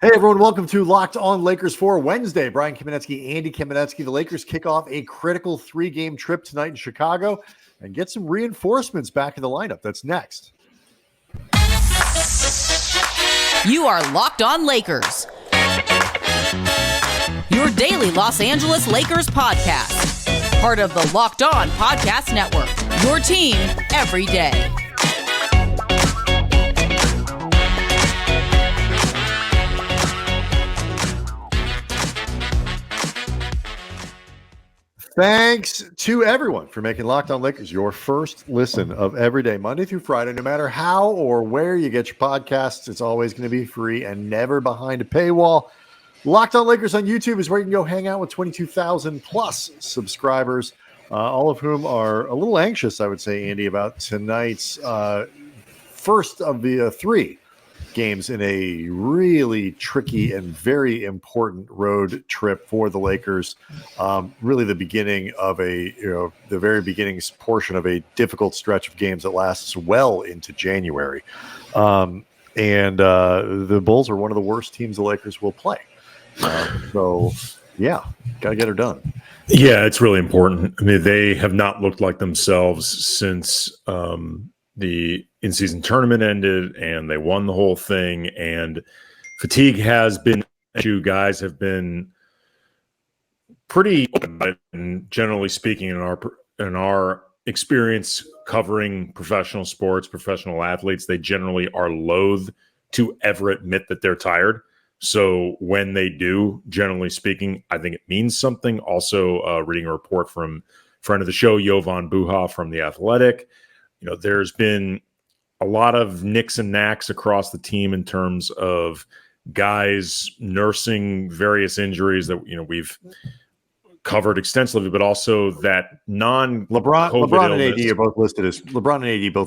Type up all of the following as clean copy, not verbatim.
Hey everyone, welcome to Locked On Lakers for Wednesday. Brian Kamenetsky, Andy Kamenetsky. The Lakers kick off a critical 3-game trip tonight in Chicago and get some reinforcements back in the lineup. That's next. You are Locked On Lakers, your daily Los Angeles Lakers podcast. Part of the Locked On Podcast Network, your team every day. Thanks to everyone for making Locked On Lakers your first listen of every day, Monday through Friday. No matter how or where you get your podcasts, it's always going to be free and never behind a paywall. Locked On Lakers on YouTube is where you can go hang out with 22,000 plus subscribers, all of whom are a little anxious, I would say, Andy, about tonight's first of the three games in a really tricky and very important road trip for the Lakers. Really the beginning of the very beginning portion of a difficult stretch of games that lasts well into January. And the Bulls are one of the worst teams the Lakers will play. So yeah, got to get her done. Yeah, it's really important. I mean, they have not looked like themselves since the in-season tournament ended and they won the whole thing, and fatigue has been an issue. Guys have been pretty open, generally speaking, in our experience covering professional sports, professional athletes, they generally are loath to ever admit that they're tired. So when they do, generally speaking, I think it means something. Also, reading a report from friend of the show, Jovan Buha from The Athletic, there's been a lot of nicks and knacks across the team in terms of guys nursing various injuries that we've covered extensively, but also that LeBron and AD are both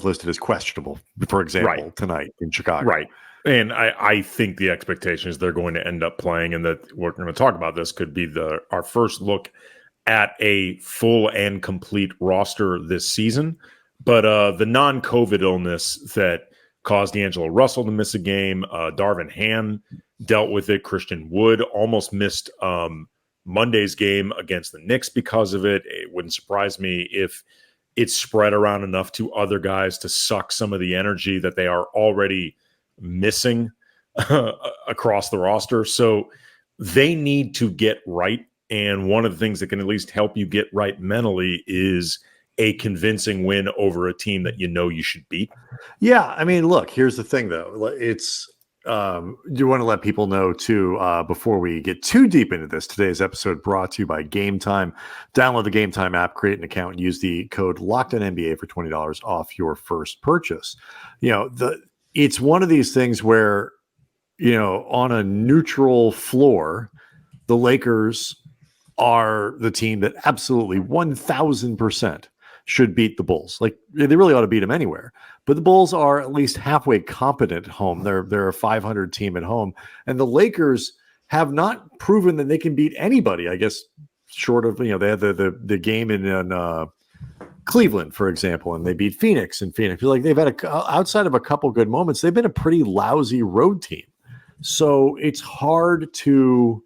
listed as questionable, for example, tonight in Chicago. Right. And I think the expectation is they're going to end up playing, and that we're going to talk about this could be our first look at a full and complete roster this season. But the non-COVID illness that caused D'Angelo Russell to miss a game, Darvin Ham dealt with it. Christian Wood almost missed Monday's game against the Knicks because of it. It wouldn't surprise me if it's spread around enough to other guys to suck some of the energy that they are already missing across the roster. So they need to get right. And one of the things that can at least help you get right mentally is a convincing win over a team that you should beat. Yeah, I mean, look, here's the thing, though. It's do want to let people know, too, before we get too deep into this, today's episode brought to you by Game Time. Download the Game Time app, create an account, and use the code LOCKEDONNBA for $20 off your first purchase. It's one of these things where, on a neutral floor, the Lakers are the team that absolutely 1,000% should beat the Bulls. Like, they really ought to beat them anywhere. But the Bulls are at least halfway competent at home. They're a 500 team at home. And the Lakers have not proven that they can beat anybody, I guess, short of, they had the game in Cleveland, for example, and they beat Phoenix. And Phoenix, like, they've had outside of a couple good moments, they've been a pretty lousy road team. So it's hard to,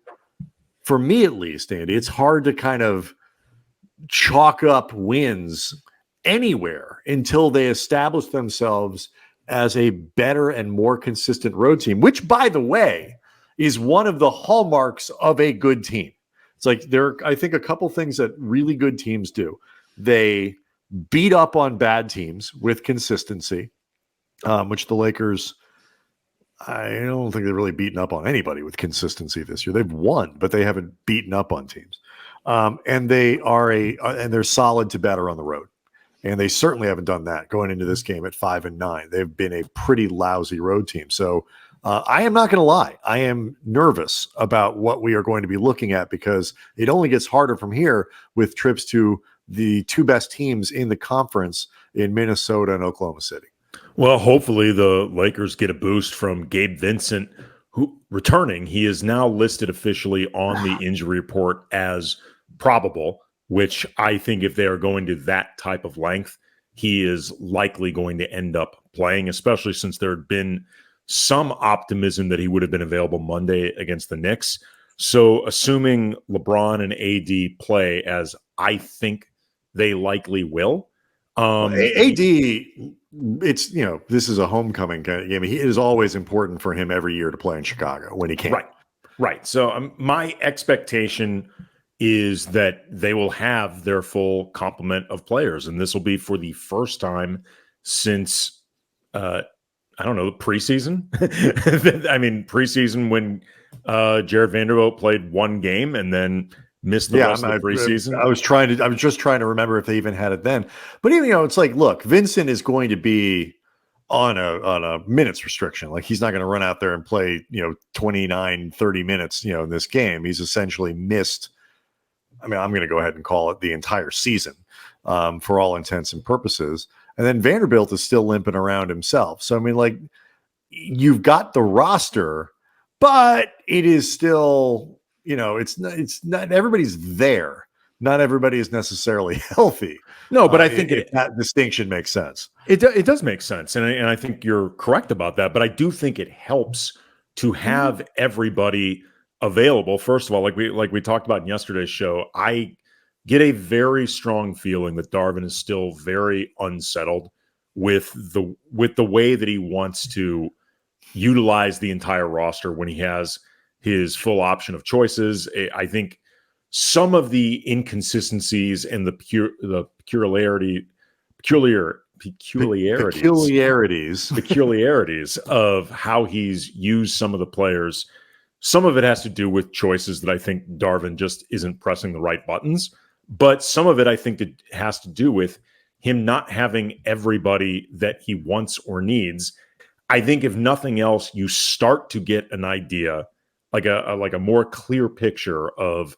for me at least, Andy, it's hard to kind of chalk up wins anywhere until they establish themselves as a better and more consistent road team, which, by the way, is one of the hallmarks of a good team. It's like I think a couple things that really good teams do. They beat up on bad teams with consistency, which the Lakers, I don't think they've really beaten up on anybody with consistency this year. They've won, but they haven't beaten up on teams. And they are and they're solid to batter on the road. And they certainly haven't done that going into this game at 5-9. They've been a pretty lousy road team. So I am not going to lie. I am nervous about what we are going to be looking at, because it only gets harder from here with trips to the two best teams in the conference in Minnesota and Oklahoma City. Well, hopefully the Lakers get a boost from Gabe Vincent, who returning. He is now listed officially on the injury report as probable, which I think if they are going to that type of length, he is likely going to end up playing, especially since there had been some optimism that he would have been available Monday against the Knicks. So assuming LeBron and AD play as I think they likely will. AD, it's, this is a homecoming kind of game. It is always important for him every year to play in Chicago when he can. Right. So my expectation is that they will have their full complement of players. And this will be for the first time since, preseason. I mean, preseason when Jared Vanderbilt played one game and then missed the rest of the preseason. I was just trying to remember if they even had it then. But even, it's like, look, Vincent is going to be on a minutes restriction. Like, he's not going to run out there and play, 29, 30 minutes, in this game. He's essentially missed. I mean, I'm going to go ahead and call it the entire season for all intents and purposes. And then Vanderbilt is still limping around himself. So, I mean, like, you've got the roster, but it is still, it's not everybody's there. Not everybody is necessarily healthy. No, but I think that distinction makes sense. It does make sense. And I think you're correct about that. But I do think it helps to have everybody available. First of all, like we talked about in yesterday's show, I get a very strong feeling that Darvin is still very unsettled with the way that he wants to utilize the entire roster when he has his full option of choices. I think some of the inconsistencies and the peculiarities of how he's used some of the players. Some of it has to do with choices that I think Darvin just isn't pressing the right buttons. But some of it, I think, it has to do with him not having everybody that he wants or needs. I think if nothing else, you start to get an idea, like a more clear picture of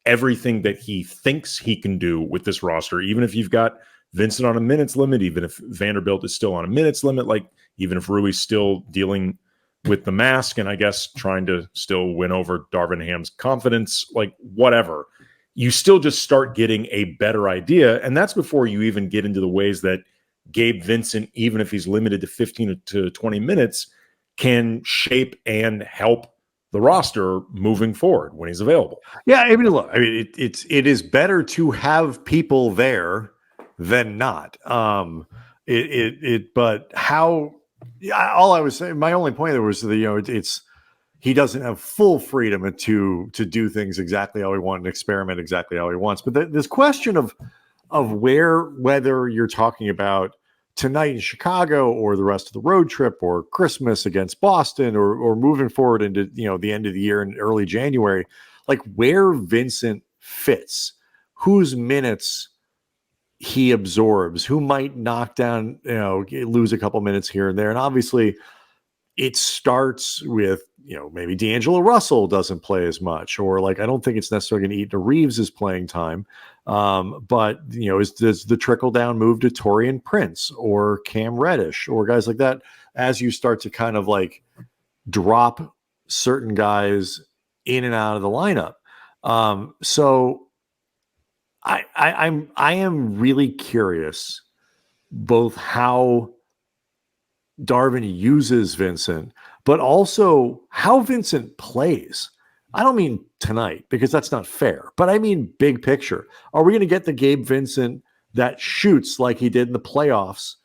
everything that he thinks he can do with this roster. Even if you've got Vincent on a minutes limit, even if Vanderbilt is still on a minutes limit, like even if Rui's still dealing with the mask and I guess trying to still win over Darvin Ham's confidence, like whatever, you still just start getting a better idea. And that's before you even get into the ways that Gabe Vincent, even if he's limited to 15 to 20 minutes, can shape and help the roster moving forward when he's available. Yeah, I mean, look, it is better to have people there than not. But how? All I was saying, my only point there was that he doesn't have full freedom to do things exactly how he wants and experiment exactly how he wants. But this question of whether you're talking about tonight in Chicago or the rest of the road trip or Christmas against Boston or moving forward into, the end of the year in early January, like where Vincent fits, whose minutes he absorbs, who might knock down, lose a couple minutes here and there. And obviously it starts with, maybe D'Angelo Russell doesn't play as much, or like, I don't think it's necessarily going to eat into Reaves' playing time. But does the trickle down move to Taurean Prince or Cam Reddish or guys like that as you start to kind of like drop certain guys in and out of the lineup? So I am really curious both how Darvin uses Vincent, but also how Vincent plays. I don't mean tonight because that's not fair, but I mean big picture. Are we going to get the Gabe Vincent that shoots like he did in the playoffs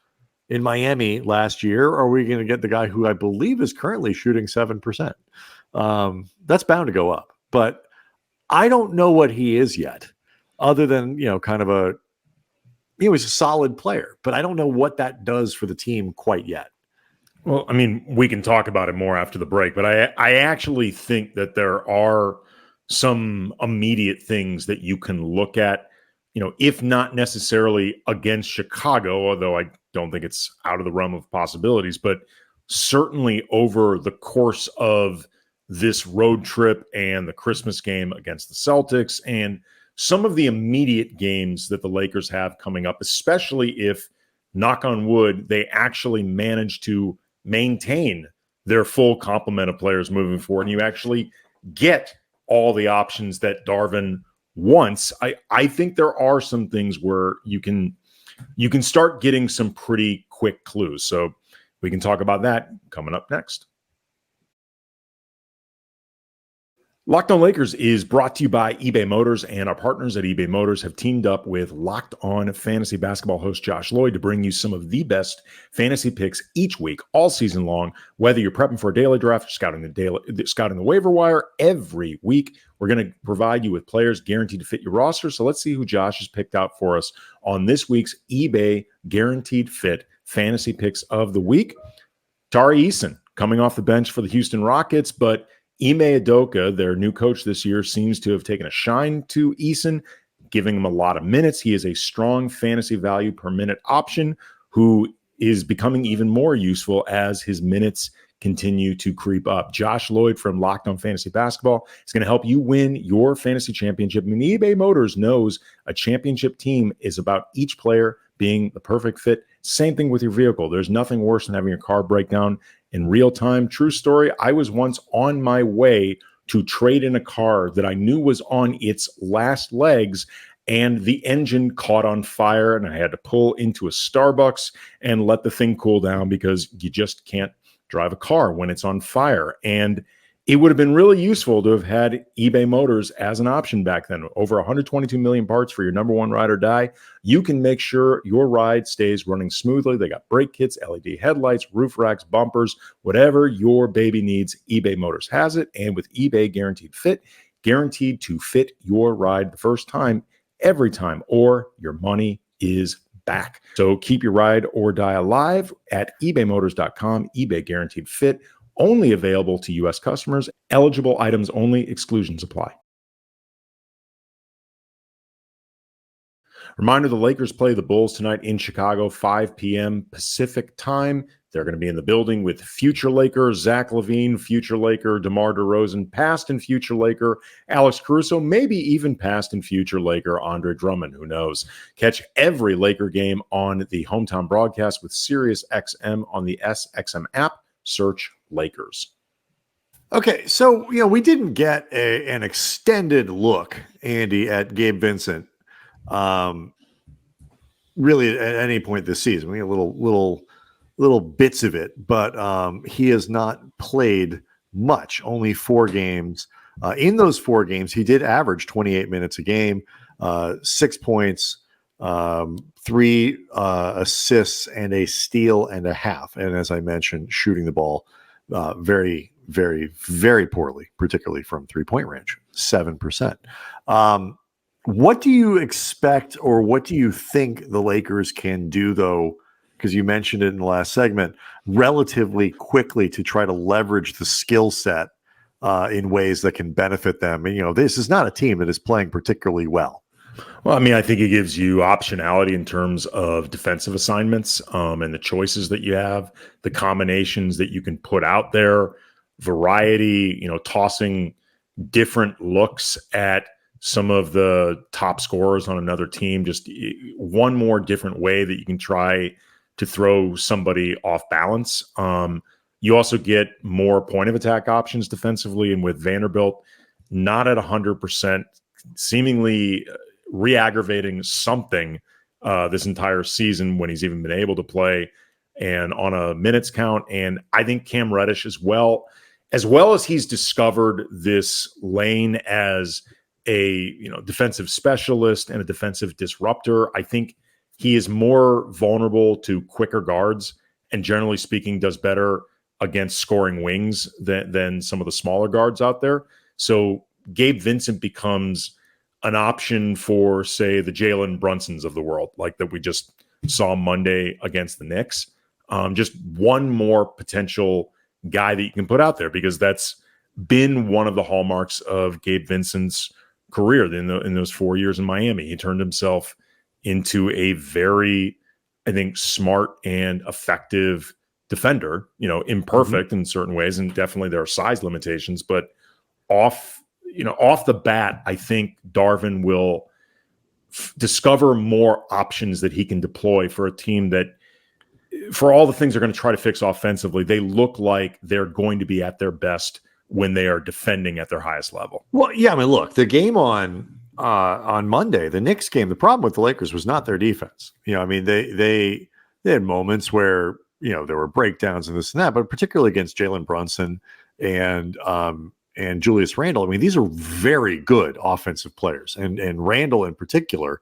in Miami last year? Or are we going to get the guy who I believe is currently shooting 7%? That's bound to go up, but I don't know what he is yet, other than, kind of he's a solid player, but I don't know what that does for the team quite yet. Well, I mean, we can talk about it more after the break, but I actually think that there are some immediate things that you can look at, if not necessarily against Chicago, although I don't think it's out of the realm of possibilities, but certainly over the course of this road trip and the Christmas game against the Celtics and some of the immediate games that the Lakers have coming up, especially if, knock on wood, they actually manage to maintain their full complement of players moving forward, and you actually get all the options that Darvin wants. I think there are some things where you can start getting some pretty quick clues. So We can talk about that coming up next. Locked On Lakers is brought to you by eBay Motors, and our partners at eBay Motors have teamed up with Locked On Fantasy Basketball host Josh Lloyd to bring you some of the best fantasy picks each week, all season long. Whether you're prepping for a daily draft or scouting the waiver wire, every week we're going to provide you with players guaranteed to fit your roster. So let's see who Josh has picked out for us on this week's eBay Guaranteed Fit Fantasy Picks of the Week. Tari Eason coming off the bench for the Houston Rockets, but Ime Udoka, their new coach this year, seems to have taken a shine to Eason, giving him a lot of minutes. He is a strong fantasy value per minute option who is becoming even more useful as his minutes continue to creep up. Josh Lloyd from Locked On Fantasy Basketball is going to help you win your fantasy championship. I mean, eBay Motors knows a championship team is about each player being the perfect fit. Same thing with your vehicle. There's nothing worse than having your car break down in real time. True story. I was once on my way to trade in a car that I knew was on its last legs, and the engine caught on fire, and I had to pull into a Starbucks and let the thing cool down because you just can't drive a car when it's on fire. And it would have been really useful to have had eBay Motors as an option back then. Over 122 million parts for your number one ride or die. You can make sure your ride stays running smoothly. They got brake kits, LED headlights, roof racks, bumpers, whatever your baby needs, eBay Motors has it. And with eBay Guaranteed Fit, guaranteed to fit your ride the first time, every time, or your money is back. So keep your ride or die alive at ebaymotors.com. eBay Guaranteed Fit. Only available to U.S. customers. Eligible items only. Exclusions apply. Reminder, the Lakers play the Bulls tonight in Chicago, 5 p.m. Pacific time. They're going to be in the building with future Laker Zach LaVine, future Laker DeMar DeRozan, past and future Laker Alex Caruso, maybe even past and future Laker Andre Drummond. Who knows? Catch every Laker game on the hometown broadcast with SiriusXM on the SXM app. Search Lakers. Okay, so we didn't get an extended look, Andy, at Gabe Vincent, really at any point this season. We had little bits of it, but he has not played much. Only 4 games. In those 4 games, he did average 28 minutes a game, 6 points, 3 assists, and a steal and a half. And as I mentioned, shooting the ball very, very, very poorly, particularly from 3-point range, 7%. What do you expect, or what do you think the Lakers can do, though? Because you mentioned it in the last segment, relatively quickly to try to leverage the skill set in ways that can benefit them. And, this is not a team that is playing particularly well. Well, I mean, I think it gives you optionality in terms of defensive assignments and the choices that you have, the combinations that you can put out there, variety, tossing different looks at some of the top scorers on another team, just one more different way that you can try to throw somebody off balance. You also get more point of attack options defensively, and with Vanderbilt not at 100%, seemingly re-aggravating something this entire season when he's even been able to play and on a minutes count. And I think Cam Reddish as well as he's discovered this lane as a defensive specialist and a defensive disruptor, I think he is more vulnerable to quicker guards and generally speaking does better against scoring wings than some of the smaller guards out there. So Gabe Vincent becomes an option for, say, the Jalen Brunsons of the world, like that we just saw Monday against the Knicks. Just one more potential guy that you can put out there, because that's been one of the hallmarks of Gabe Vincent's career in those 4 years in Miami. He turned himself into a very, I think, smart and effective defender, imperfect in certain ways. And definitely there are size limitations, but off the bat, I think Darvin will discover more options that he can deploy for a team that, for all the things they're going to try to fix offensively, they look like they're going to be at their best when they are defending at their highest level. Well, yeah, I mean, look, the game on Monday, the Knicks game, the problem with the Lakers was not their defense. They had moments where there were breakdowns and this and that, but particularly against Jalen Brunson and Julius Randle. I mean, these are very good offensive players, and Randle in particular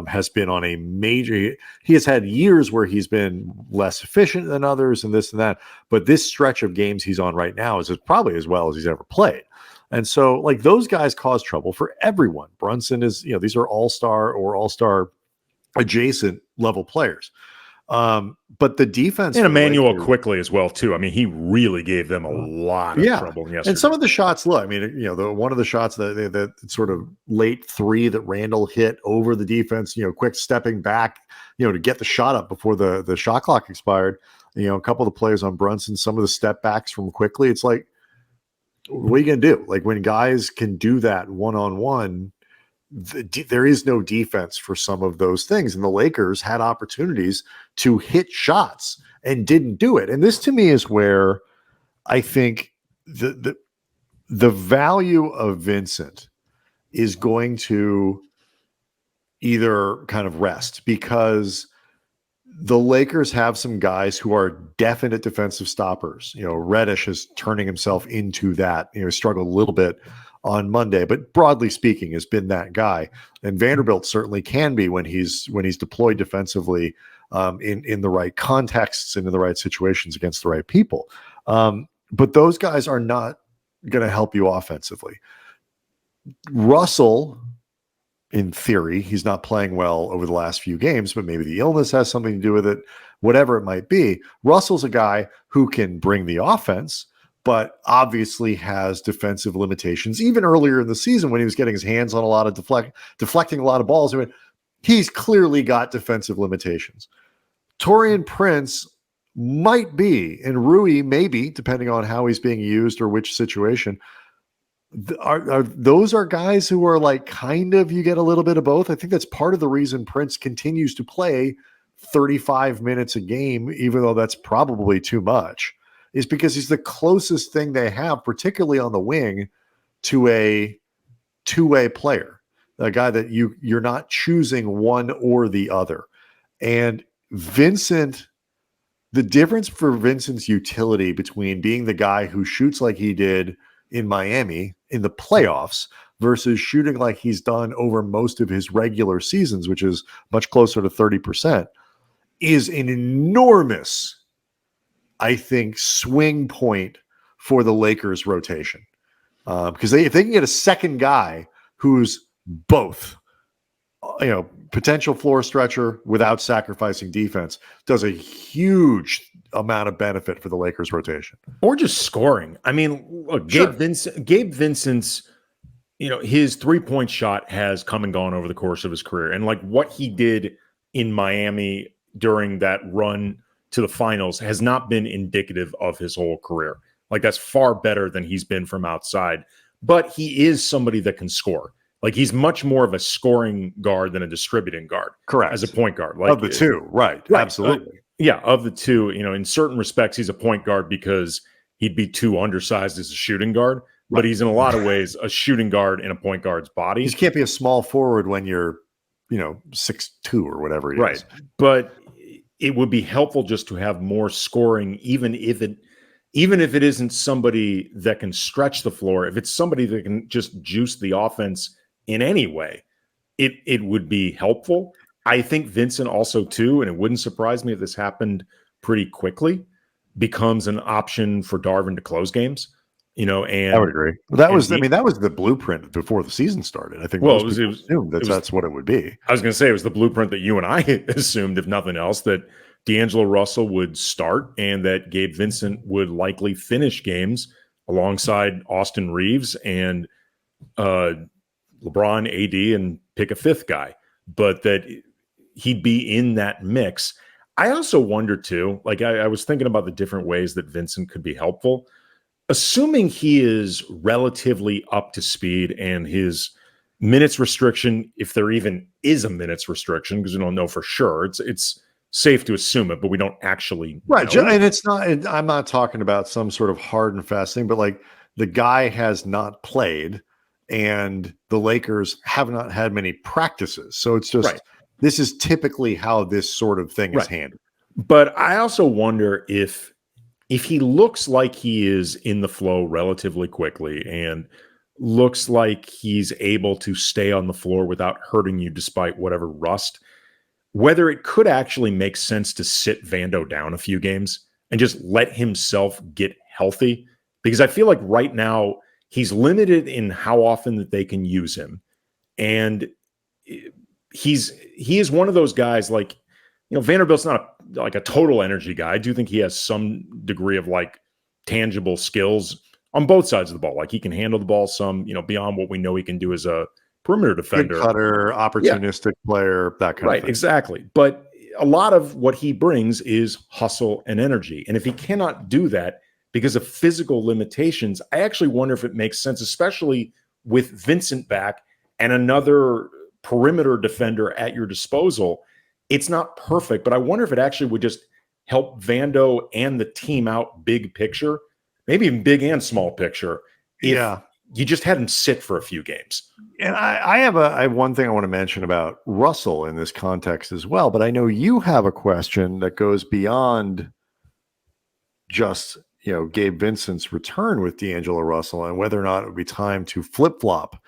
has been on a major. He has had years where he's been less efficient than others, and this and that. But this stretch of games he's on right now is probably as well as he's ever played. And so, like, those guys cause trouble for everyone. Brunson is, these are all-star or all-star adjacent level players. But the defense and Emmanuel quickly as well too. I mean, he really gave them a lot of trouble yesterday. And some of the shots, look, I mean, one of the shots that sort of late three that Randall hit over the defense, quick stepping back, to get the shot up before the shot clock expired. A couple of the plays on Brunson, some of the step backs from quickly. It's like, what are you going to do? Like, when guys can do that one-on-one, there is no defense for some of those things. And the Lakers had opportunities to hit shots and didn't do it. And this to me is where I think the value of Vincent is going to either kind of rest, because the Lakers have some guys who are definite defensive stoppers. Reddish is turning himself into that. Struggled a little bit on Monday, but broadly speaking, has been that guy. And Vanderbilt certainly can be when he's deployed defensively in the right contexts and in the right situations against the right people. But those guys are not going to help you offensively. Russell, in theory, he's not playing well over the last few games, but maybe the illness has something to do with it, whatever it might be. Russell's a guy who can bring the offense, but obviously has defensive limitations. Even earlier in the season, when he was getting his hands on a lot of deflecting a lot of balls, he's clearly got defensive limitations. Taurean Prince might be, and Rui maybe, depending on how he's being used or which situation. Those are guys who are like, kind of, you get a little bit of both. I think that's part of the reason Prince continues to play 35 minutes a game, even though that's probably too much, is because he's the closest thing they have, particularly on the wing, to a two-way player, a guy that you're not choosing one or the other. And Vincent, the difference for Vincent's utility between being the guy who shoots like he did in Miami in the playoffs versus shooting like he's done over most of his regular seasons, which is much closer to 30%, is an enormous, I think, swing point for the Lakers rotation. Because if they can get a second guy who's both, potential floor stretcher without sacrificing defense, does a huge amount of benefit for the Lakers rotation. Or just scoring. I mean, look, Gabe Vincent's, his 3-point shot has come and gone over the course of his career. And like what he did in Miami during that run to the finals has not been indicative of his whole career. Like, that's far better than he's been from outside. But he is somebody that can score. Like, he's much more of a scoring guard than a distributing guard. Correct. As a point guard. Like, of the two, right. Absolutely. Of the two, in certain respects, he's a point guard because he'd be too undersized as a shooting guard. But he's in a lot of ways a shooting guard in a point guard's body. You can't be a small forward when you're, 6'2" or whatever it is. Right. But it would be helpful just to have more scoring, even if it isn't somebody that can stretch the floor. If it's somebody that can just juice the offense in any way, it would be helpful. I think Vincent also too, and it wouldn't surprise me if this happened pretty quickly, becomes an option for Darvin to close games. And I would agree. Well, that was the blueprint before the season started. I think assumed that's what it would be. I was going to say it was the blueprint that you and I assumed, if nothing else, that D'Angelo Russell would start and that Gabe Vincent would likely finish games alongside Austin Reaves and LeBron, AD, and pick a fifth guy, but that he'd be in that mix. I also wonder too, like I was thinking about the different ways that Vincent could be helpful. Assuming he is relatively up to speed and his minutes restriction, if there even is a minutes restriction, because we don't know for sure, it's safe to assume it, but we don't actually know. And it's not, I'm not talking about some sort of hard and fast thing, but like the guy has not played and the Lakers have not had many practices. So it's just, this is typically how this sort of thing is handled. But I also wonder if he looks like he is in the flow relatively quickly and looks like he's able to stay on the floor without hurting you despite whatever rust, whether it could actually make sense to sit Vando down a few games and just let himself get healthy. Because I feel like right now he's limited in how often that they can use him. And he is one of those guys like, Vanderbilt's not like a total energy guy. I do think he has some degree of like tangible skills on both sides of the ball. Like he can handle the ball some, beyond what we know he can do as a perimeter defender. Good cutter, opportunistic player, that kind of thing. Exactly. But a lot of what he brings is hustle and energy. And if he cannot do that because of physical limitations, I actually wonder if it makes sense, especially with Vincent back and another perimeter defender at your disposal. It's not perfect, but I wonder if it actually would just help Vando and the team out big picture, maybe even big and small picture, if you just had him sit for a few games. And I have one thing I want to mention about Russell in this context as well, but I know you have a question that goes beyond just, Gabe Vincent's return with D'Angelo Russell and whether or not it would be time to flip-flop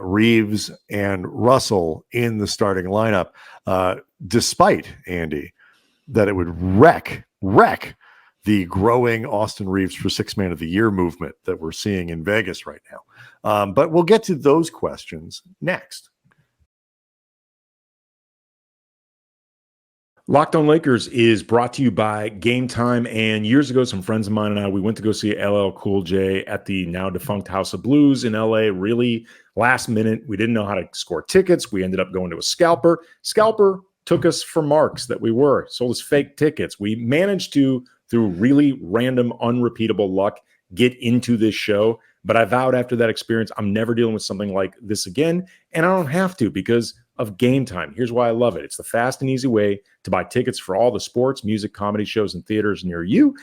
Reaves and Russell in the starting lineup, despite, Andy, that it would wreck the growing Austin Reaves for Sixth Man of the Year movement that we're seeing in Vegas right now. But we'll get to those questions next. Locked On Lakers is brought to you by Game Time. And years ago, some friends of mine and I, we went to go see LL Cool J at the now defunct House of Blues in LA. Really last minute. We didn't know how to score tickets. We ended up going to a scalper. Scalper took us for marks that we were, sold us fake tickets. We managed to, through really random, unrepeatable luck, get into this show. But I vowed after that experience, I'm never dealing with something like this again. And I don't have to because of Game Time. Here's why I love it. It's the fast and easy way to buy tickets for all the sports, music, comedy shows, and theater near you,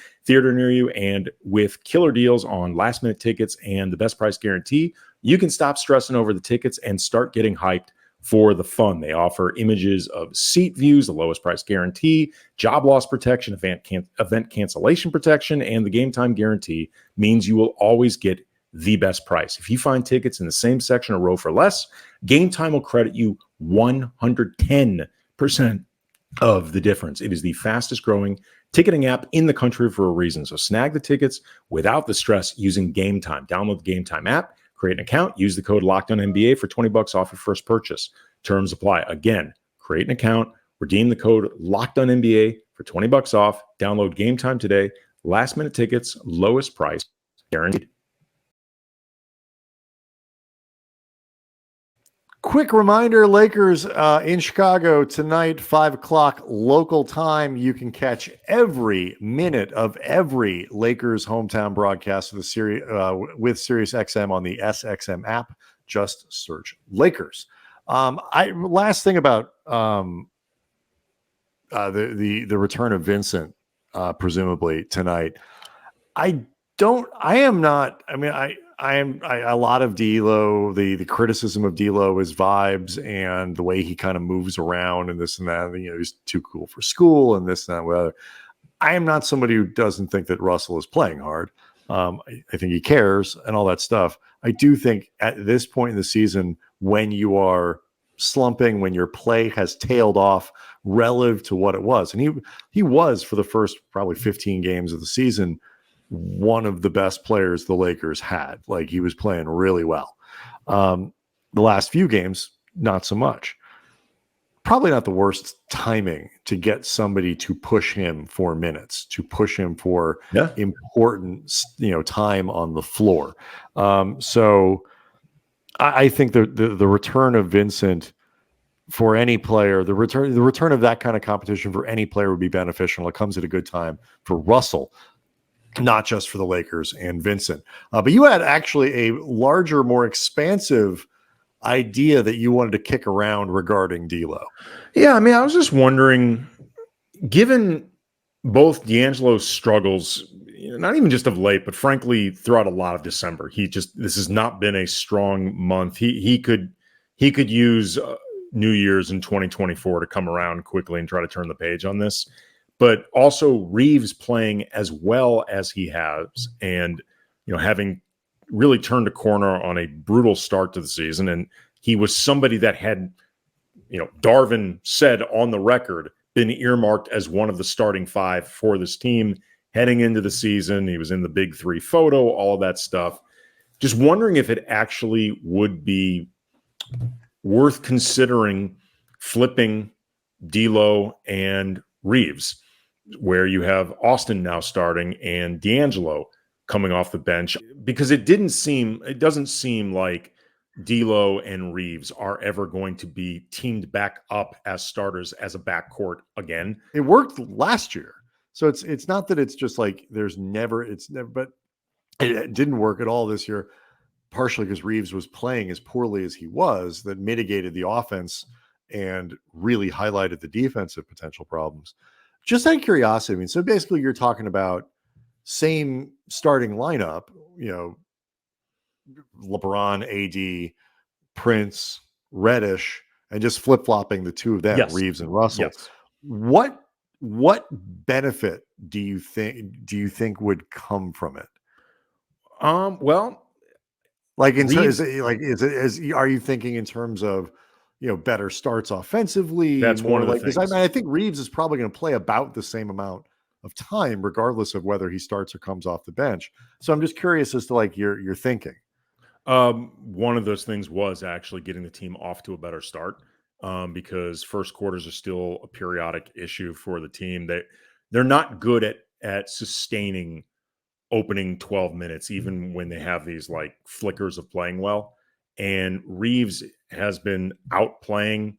and with killer deals on last-minute tickets and the best price guarantee, you can stop stressing over the tickets and start getting hyped for the fun. They offer images of seat views, the lowest price guarantee, job loss protection, event cancellation protection, and the Game Time guarantee means you will always get the best price. If you find tickets in the same section or row for less, Game Time will credit you 110% of the difference. It is the fastest growing ticketing app in the country for a reason. So snag the tickets without the stress using Game Time. Download the Game Time app, create an account, use the code LOCKEDONNBA for $20 off your first purchase. Terms apply. Again, create an account, redeem the code LOCKEDONNBA for $20 off. Download Game Time today. Last minute tickets, lowest price, guaranteed. Quick reminder, Lakers in Chicago tonight, 5 o'clock local time. You can catch every minute of every Lakers hometown broadcast with SiriusXM on the SXM app. Just search Lakers. Last thing about the return of Vincent, presumably tonight. I a lot of D'Lo, the criticism of D'Lo is vibes and the way he kind of moves around and this and that. He's too cool for school and this and that. Whatever. I am not somebody who doesn't think that Russell is playing hard. I think he cares and all that stuff. I do think at this point in the season, when you are slumping, when your play has tailed off relative to what it was, and he was for the first probably 15 games of the season, one of the best players the Lakers had. Like, he was playing really well. The last few games, not so much. Probably not the worst timing to get somebody to push him for minutes, to push him for important, time on the floor. So I think the return of Vincent for any player, the return of that kind of competition for any player would be beneficial. It comes at a good time for Russell, not just for the Lakers and Vincent. But you had actually a larger, more expansive idea that you wanted to kick around regarding D'Lo. Yeah, I was just wondering, given both D'Angelo's struggles, not even just of late, but frankly throughout a lot of December, this has not been a strong month. He could use New Year's in 2024 to come around quickly and try to turn the page on this. but also Reaves playing as well as he has, and having really turned a corner on a brutal start to the season. And he was somebody that had, Darvin said on the record, been earmarked as one of the starting 5 for this team heading into the season. He was in the big 3 photo, all of that stuff. Just wondering if it actually would be worth considering flipping D'Lo and Reaves, where you have Austin now starting and D'Angelo coming off the bench, because it doesn't seem like D'Lo and Reaves are ever going to be teamed back up as starters as a backcourt again. It worked last year. So it's not that it's just like but it didn't work at all this year, partially because Reaves was playing as poorly as he was, that mitigated the offense and really highlighted the defensive potential problems. Just out of curiosity, I mean, so basically you're talking about same starting lineup, LeBron, AD, Prince, Reddish, and just flip-flopping the 2 of them, Yes. Reaves and Russell. Yes. What benefit do you think would come from it? Well, like in Reaves, are you thinking in terms of better starts offensively? That's more one of the like, things. I think Reaves is probably going to play about the same amount of time, regardless of whether he starts or comes off the bench. So I'm just curious as to like your thinking. One of those things was actually getting the team off to a better start, because first quarters are still a periodic issue for the team. They're not good at sustaining opening 12 minutes, even when they have these like flickers of playing well. And Reaves has been outplaying,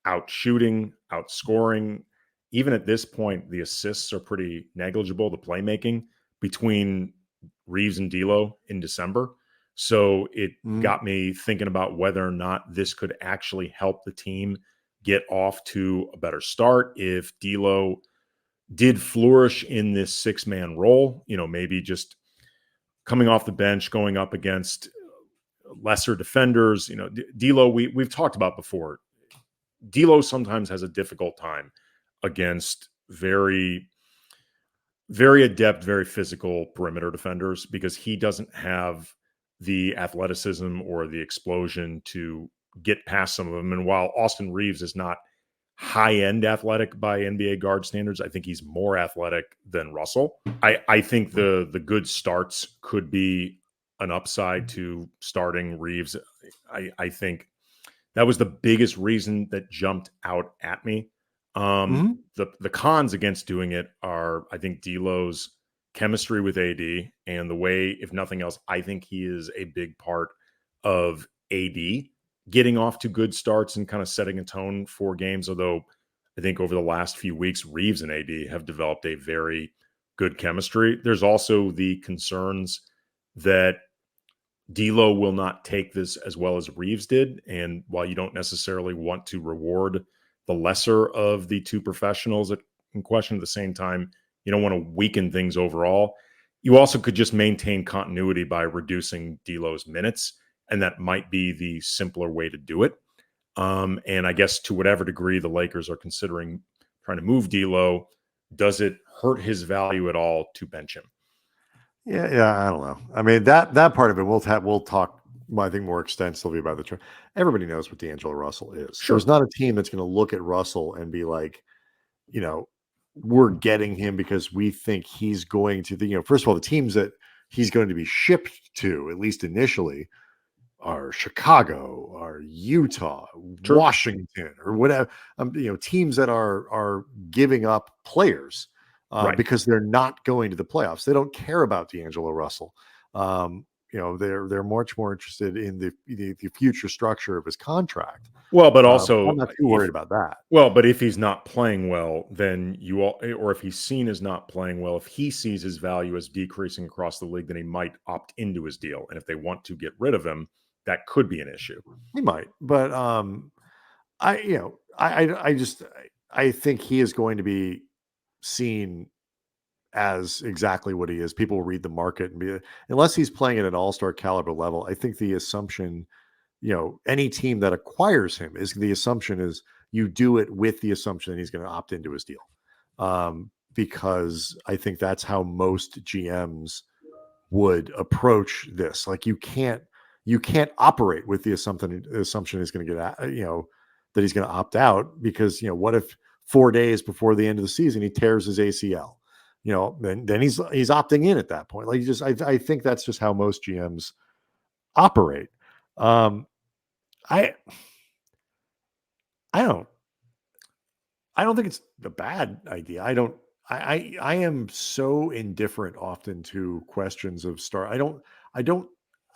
out shooting, outscoring. Even at this point, the assists are pretty negligible, the playmaking between Reaves and D'Lo in December. So it got me thinking about whether or not this could actually help the team get off to a better start. If D'Lo did flourish in this 6-man role, maybe just coming off the bench, going up against lesser defenders. D'Lo, we've talked about before. D'Lo sometimes has a difficult time against very, very adept, very physical perimeter defenders, because he doesn't have the athleticism or the explosion to get past some of them. And while Austin Reaves is not high-end athletic by NBA guard standards, I think he's more athletic than Russell. I think the good starts could be an upside to starting Reaves. I think that was the biggest reason that jumped out at me. The cons against doing it are, I think, D'Lo's chemistry with AD, and the way, if nothing else, I think he is a big part of AD getting off to good starts and kind of setting a tone for games. Although I think over the last few weeks, Reaves and AD have developed a very good chemistry. There's also the concerns that D'Lo will not take this as well as Reaves did. And while you don't necessarily want to reward the lesser of the 2 professionals in question, at the same time, you don't want to weaken things overall. You also could just maintain continuity by reducing D'Lo's minutes, and that might be the simpler way to do it. And I guess to whatever degree the Lakers are considering trying to move D'Lo, does it hurt his value at all to bench him? Yeah, I don't know. I mean, that part of it, we'll talk, I think, more extensively about the trade. Everybody knows what D'Angelo Russell is. Sure. There's not a team that's going to look at Russell and be like, we're getting him because we think he's going to, first of all, the teams that he's going to be shipped to, at least initially, are Chicago, are Utah, Sure. Washington, or whatever. Teams that are giving up players. Right. Because they're not going to the playoffs. They don't care about D'Angelo Russell. They're much more interested in the future structure of his contract. Well, but also I'm not too worried about that. Well, but if he's not playing well, then or if he's seen as not playing well, if he sees his value as decreasing across the league, then he might opt into his deal. And if they want to get rid of him, that could be an issue. He might, but I think he is going to be seen as exactly what he is. People read the market and unless he's playing at an all-star caliber level, I think the assumption, any team that acquires him the assumption is you do it with the assumption that he's going to opt into his deal. because I think that's how most GMs would approach this. Like you can't operate with the assumption he's going to get out, that he's going to opt out, because what if 4 days before the end of the season he tears his ACL? Then he's opting in at that point. Like I think that's just how most GMs operate. I don't think it's a bad idea. I am so indifferent often to questions of start.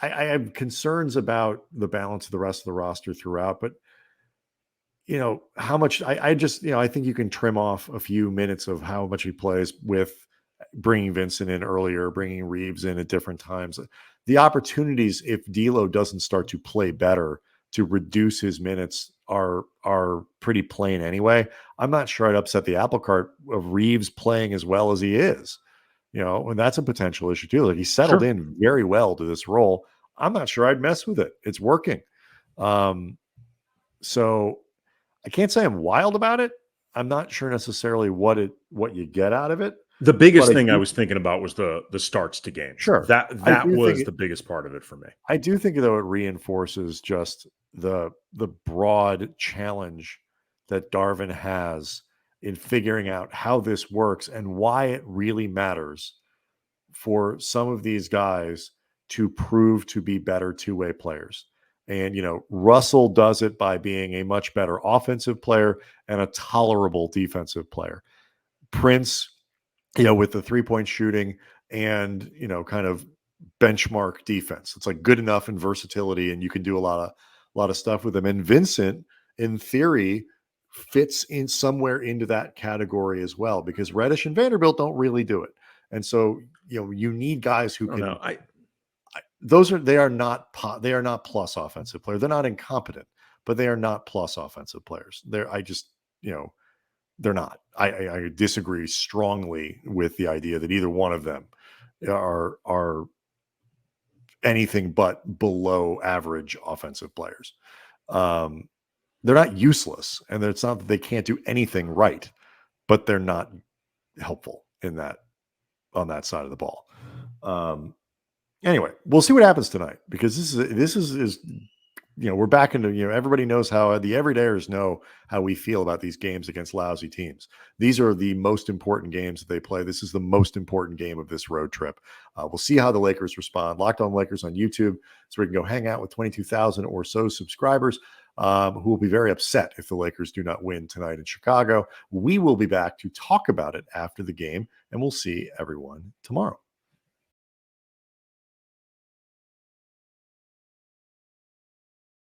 I have concerns about the balance of the rest of the roster throughout, but how much I just, I think you can trim off a few minutes of how much he plays with bringing Vincent in earlier, bringing Reaves in at different times. The opportunities, if D'Lo doesn't start to play better, to reduce his minutes are pretty plain anyway. I'm not sure I'd upset the apple cart of Reaves playing as well as he is, and that's a potential issue too. Like he settled in very well to this role. I'm not sure I'd mess with it. It's working. So I can't say I'm wild about it. I'm not sure necessarily what you get out of it. The biggest thing I was thinking about was the starts to games. Sure. That was the biggest part of it for me. I do think, though, it reinforces just the broad challenge that Darvin has in figuring out how this works and why it really matters for some of these guys to prove to be better two-way players. And, Russell does it by being a much better offensive player and a tolerable defensive player. Prince, with the 3-point shooting and, kind of benchmark defense. It's like good enough and versatility, and you can do a lot of stuff with him. And Vincent, in theory, fits in somewhere into that category as well, because Reddish and Vanderbilt don't really do it. And so, you need guys who can. They are not plus offensive players. They're not incompetent, but they are not plus offensive players. They're not. I disagree strongly with the idea that either one of them are anything but below average offensive players. They're not useless, and it's not that they can't do anything right, but they're not helpful on that side of the ball. Anyway, we'll see what happens tonight, because this is we're back into, everybody knows how the everydayers know how we feel about these games against lousy teams. These are the most important games that they play. This is the most important game of this road trip. We'll see how the Lakers respond. Locked On Lakers on YouTube, so we can go hang out with 22,000 or so subscribers who will be very upset if the Lakers do not win tonight in Chicago. We will be back to talk about it after the game, and we'll see everyone tomorrow.